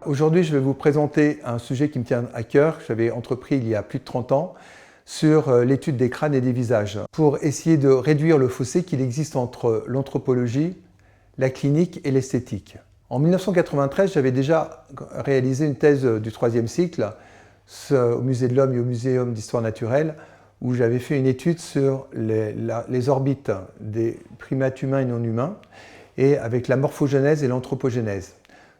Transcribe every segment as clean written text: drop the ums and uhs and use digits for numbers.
Aujourd'hui, je vais vous présenter un sujet qui me tient à cœur, que j'avais entrepris il y a plus de 30 ans, sur l'étude des crânes et des visages, pour essayer de réduire le fossé qu'il existe entre l'anthropologie, la clinique et l'esthétique. En 1993, j'avais déjà réalisé une thèse du 3e cycle au Musée de l'Homme et au Muséum d'Histoire naturelle, où j'avais fait une étude sur les orbites des primates humains et non humains, et avec la morphogenèse et l'anthropogénèse.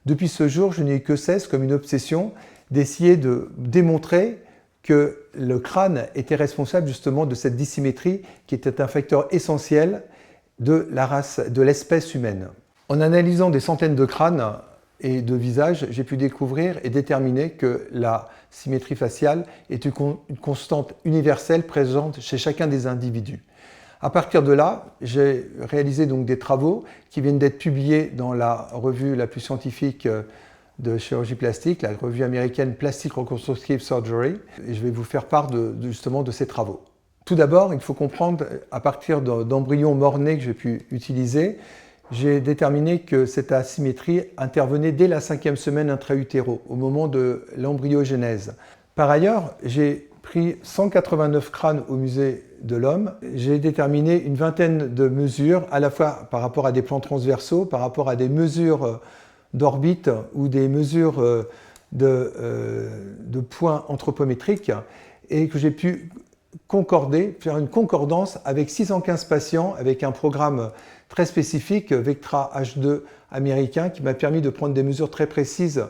Depuis ce jour, je n'ai eu que cesse, comme une obsession, d'essayer de démontrer que le crâne était responsable justement de cette dissymétrie qui était un facteur essentiel de la race, de l'espèce humaine. En analysant des centaines de crânes et de visages, j'ai pu découvrir et déterminer que la symétrie faciale est une constante universelle présente chez chacun des individus. À partir de là, j'ai réalisé donc des travaux qui viennent d'être publiés dans la revue la plus scientifique de chirurgie plastique, la revue américaine Plastic Reconstructive Surgery, et je vais vous faire part justement de ces travaux. Tout d'abord, il faut comprendre, à partir d'embryons mort-nés que j'ai pu utiliser, j'ai déterminé que cette asymétrie intervenait dès la 5e semaine intra-utéro, au moment de l'embryogénèse. Par ailleurs, j'ai pris 189 crânes au Musée de l'Homme. J'ai déterminé une vingtaine de mesures, à la fois par rapport à des plans transversaux, par rapport à des mesures d'orbite ou des mesures de points anthropométriques, et que j'ai pu faire une concordance avec 615 patients, avec un programme très spécifique, Vectra H2 américain, qui m'a permis de prendre des mesures très précises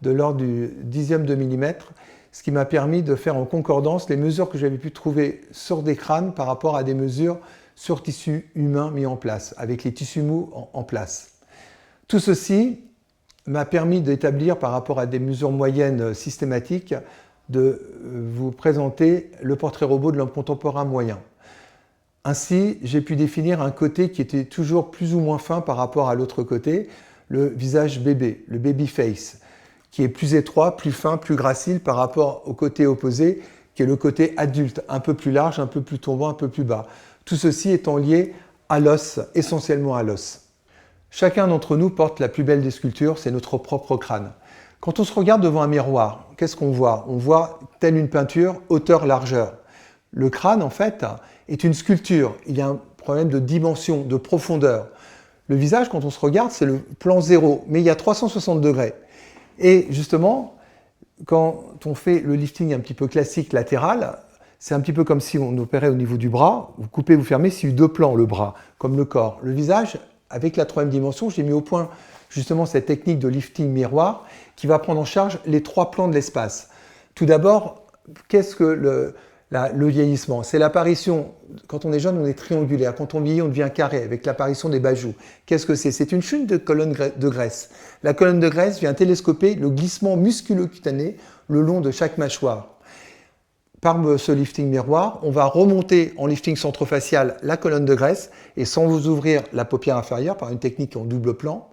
de l'ordre du dixième de millimètre, ce qui m'a permis de faire en concordance les mesures que j'avais pu trouver sur des crânes par rapport à des mesures sur tissus humains mis en place, avec les tissus mous en place. Tout ceci m'a permis d'établir, par rapport à des mesures moyennes systématiques, de vous présenter le portrait robot de l'homme contemporain moyen. Ainsi, j'ai pu définir un côté qui était toujours plus ou moins fin par rapport à l'autre côté, le visage bébé, le baby face, qui est plus étroit, plus fin, plus gracile par rapport au côté opposé, qui est le côté adulte, un peu plus large, un peu plus tombant, un peu plus bas. Tout ceci étant lié à l'os, essentiellement à l'os. Chacun d'entre nous porte la plus belle des sculptures, c'est notre propre crâne. Quand on se regarde devant un miroir, qu'est-ce qu'on voit? On voit, telle une peinture, hauteur-largeur. Le crâne, en fait, est une sculpture. Il y a un problème de dimension, de profondeur. Le visage, quand on se regarde, c'est le plan zéro, mais il y a 360 degrés. Et justement, quand on fait le lifting un petit peu classique latéral, c'est un petit peu comme si on opérait au niveau du bras. Vous coupez, vous fermez, c'est eu deux plans, le bras, comme le corps. Le visage, avec la troisième dimension, j'ai mis au point justement cette technique de lifting miroir qui va prendre en charge les trois plans de l'espace. Tout d'abord, qu'est-ce que le vieillissement? C'est l'apparition, quand on est jeune, on est triangulaire. Quand on vieillit, on devient carré avec l'apparition des bajoux. Qu'est-ce que c'est? C'est une chute de colonne de graisse. La colonne de graisse vient télescoper le glissement musculo-cutané le long de chaque mâchoire. Par ce lifting miroir, on va remonter en lifting centrofacial la colonne de graisse et sans vous ouvrir la paupière inférieure par une technique en double plan.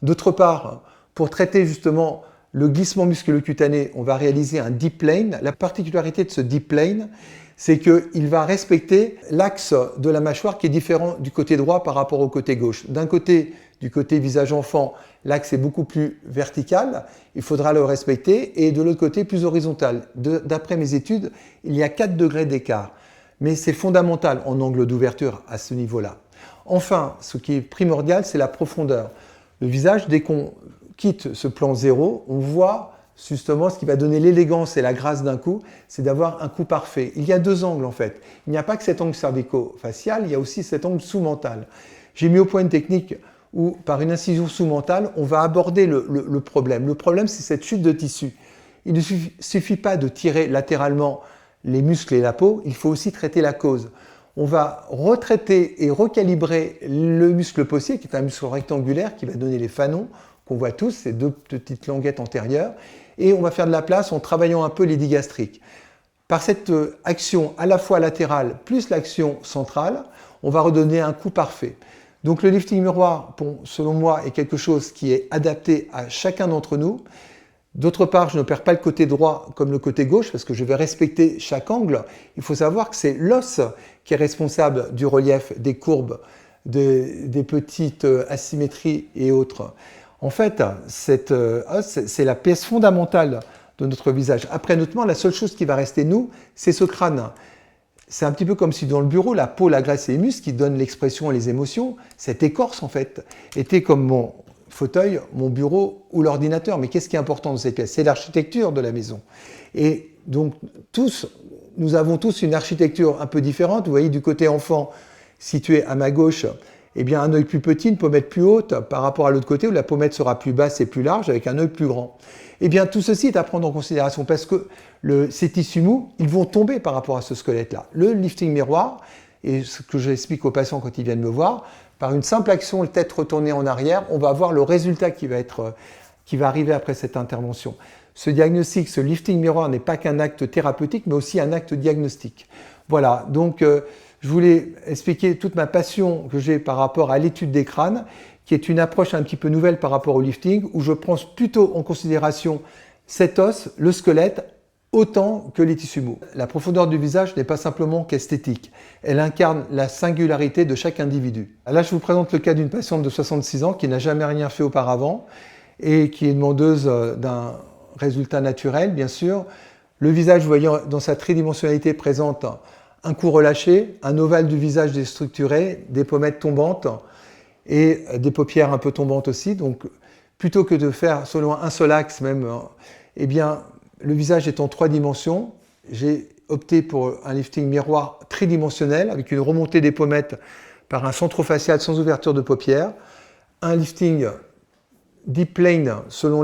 D'autre part, pour traiter justement le glissement musculo-cutané, on va réaliser un deep plane. La particularité de ce deep plane, c'est qu'il va respecter l'axe de la mâchoire qui est différent du côté droit par rapport au côté gauche. D'un côté, du côté visage enfant, l'axe est beaucoup plus vertical, il faudra le respecter, et de l'autre côté, plus horizontal. D'après mes études, il y a 4 degrés d'écart, mais c'est fondamental en angle d'ouverture à ce niveau-là. Enfin, ce qui est primordial, c'est la profondeur. Le visage, dès qu'on quitte ce plan zéro, on voit justement ce qui va donner l'élégance et la grâce d'un coup, c'est d'avoir un coup parfait. Il y a deux angles en fait. Il n'y a pas que cet angle cervico-facial, il y a aussi cet angle sous-mental. J'ai mis au point une technique où, par une incision sous-mentale, on va aborder le problème. Le problème, c'est cette chute de tissu. Il ne suffit pas de tirer latéralement les muscles et la peau, il faut aussi traiter la cause. On va retraiter et recalibrer le muscle possier, qui est un muscle rectangulaire qui va donner les fanons, qu'on voit tous, ces deux petites languettes antérieures, et on va faire de la place en travaillant un peu les digastriques. Par cette action à la fois latérale plus l'action centrale, on va redonner un coup parfait. Donc le lifting miroir, selon moi, est quelque chose qui est adapté à chacun d'entre nous. D'autre part, je ne perds pas le côté droit comme le côté gauche parce que je vais respecter chaque angle. Il faut savoir que c'est l'os qui est responsable du relief, des courbes, des petites asymétries et autres. En fait, c'est la pièce fondamentale de notre visage. Après notamment, la seule chose qui va rester nous, c'est ce crâne. C'est un petit peu comme si dans le bureau, la peau, la graisse et les muscles qui donnent l'expression et les émotions, cette écorce en fait, était comme mon fauteuil, mon bureau ou l'ordinateur. Mais qu'est-ce qui est important dans cette pièce? C'est l'architecture de la maison. Et donc, nous avons tous une architecture un peu différente. Vous voyez, du côté enfant, situé à ma gauche, eh bien, un œil plus petit, une pommette plus haute par rapport à l'autre côté où la pommette sera plus basse et plus large avec un œil plus grand. Eh bien, tout ceci est à prendre en considération parce que ces tissus mous, ils vont tomber par rapport à ce squelette-là. Le lifting miroir, et ce que j'explique aux patients quand ils viennent me voir, par une simple action, le tête retournée en arrière, on va avoir le résultat qui va arriver après cette intervention. Ce diagnostic, ce lifting miroir n'est pas qu'un acte thérapeutique, mais aussi un acte diagnostique. Voilà, donc je voulais expliquer toute ma passion que j'ai par rapport à l'étude des crânes, qui est une approche un petit peu nouvelle par rapport au lifting, où je prends plutôt en considération cet os, le squelette, autant que les tissus mous. La profondeur du visage n'est pas simplement qu'esthétique, elle incarne la singularité de chaque individu. Là, je vous présente le cas d'une patiente de 66 ans qui n'a jamais rien fait auparavant et qui est demandeuse d'un résultat naturel, bien sûr. Le visage, vous voyez, dans sa tridimensionnalité, présente un cou relâché, un ovale du visage déstructuré, des pommettes tombantes et des paupières un peu tombantes aussi. Donc, plutôt que de faire selon un seul axe même, eh bien, le visage est en 3 dimensions. J'ai opté pour un lifting miroir tridimensionnel avec une remontée des pommettes par un centrofacial sans ouverture de paupières, un lifting deep plane selon